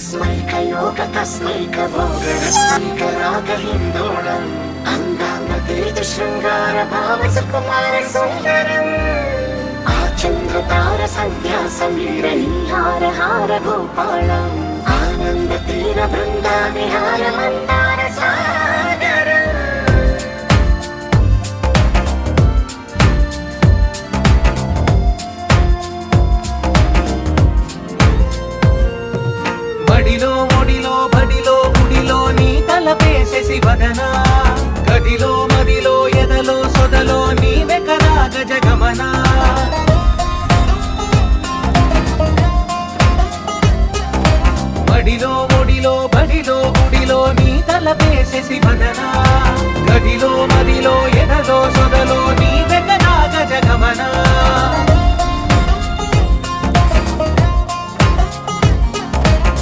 तस्मैकयोगतस्मैकभोगरस्मैकरागहिन्दोळम् अन्दाङ्गतेजशृङ्गारभावसुकुमारसुन्दरम् आचन्द्रतारसन्ध्यासमीरनीहारहार गोपालम् आनन्दतीरबृन्दाविहार मन्दारसागरम् బడిలో మొడిలో బడిలో గుడిలో నీ తలపేసే శివదనా గదిలో మదిలో ఎదలో సొదలో నీ వెకరా గజగమనా బడిలో మొడిలో బడిలో గుడిలో నీ తలపేసే శివదనా గదిలో మదిలో ఎదలో సొదలో నీ వెకరా గజగమనా